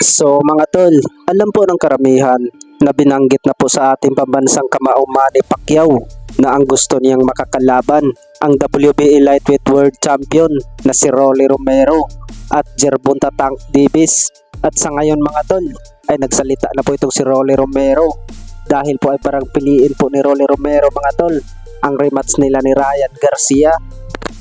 So mga tol, alam po ng karamihan na binanggit na po sa ating pambansang kamao Manny Pacquiao na ang gusto niyang makakalaban ang WBA Lightweight World Champion na si Rolly Romero at Gervonta Tank Davis. At sa ngayon mga tol ay nagsalita na po itong si Rolly Romero dahil po ay parang piliin po ni Rolly Romero mga tol ang rematch nila ni Ryan Garcia.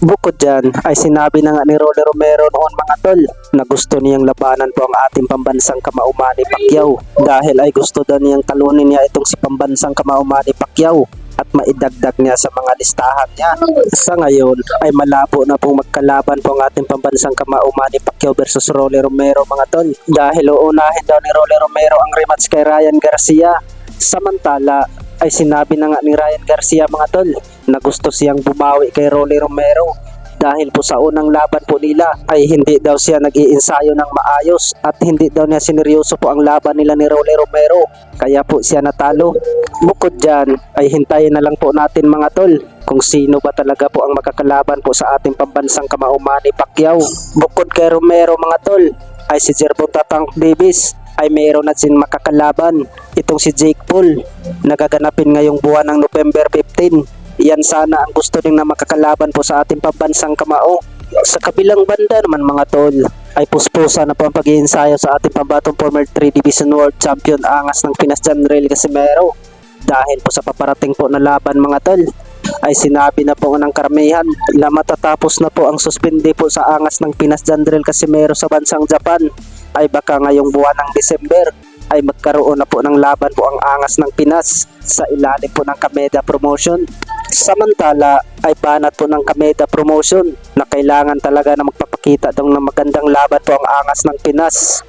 Bukod dyan ay sinabi na nga ni Rolly Romero noon mga tol na gusto niyang labanan po ang ating pambansang kamao Manny Pacquiao dahil ay gusto daw niyang talunin niya itong si pambansang kamao Manny Pacquiao at maidagdag niya sa mga listahan niya. Sa ngayon ay malabo na pong magkalaban po ang ating pambansang kamao Manny Pacquiao versus Rolly Romero mga tol dahil uunahin daw ni Rolly Romero ang rematch kay Ryan Garcia. Samantala ay sinabi na nga ni Ryan Garcia mga tol na gusto siyang bumawi kay Rolly Romero dahil po sa unang laban po nila ay hindi daw siya nag-iinsayo ng maayos at hindi daw niya sineryoso po ang laban nila ni Rolly Romero kaya po siya natalo. Bukod dyan ay hintayin na lang po natin mga tol kung sino ba talaga po ang makakalaban po sa ating pambansang kamao Manny Pacquiao. Bukod kay Romero mga tol ay si Gervonta Tank Davis ay mayroon na din makakalaban itong si Jake Paul na gaganapin ngayong buwan ng November 15. Yan sana ang gusto rin na makakalaban po sa ating pambansang kamao. Sa kabilang banda naman mga tol ay puspusa na po ang pag-iinsayo sa ating pambatong former 3 Division World Champion angas ng Pinas Janrel Casimero dahil po sa paparating po na laban mga tol ay sinabi na po ng karamihan na matatapos na po ang suspende po sa angas ng Pinas Janrel Casimero sa bansang Japan ay baka ngayong buwan ng December ay magkaroon na po ng laban po ang angas ng Pinas sa ilalim po ng Kameda Promotion. Samantala ay banat po ng Kameda Promotion na kailangan talaga na magpapakita daw ng magandang laban po ang angas ng Pinas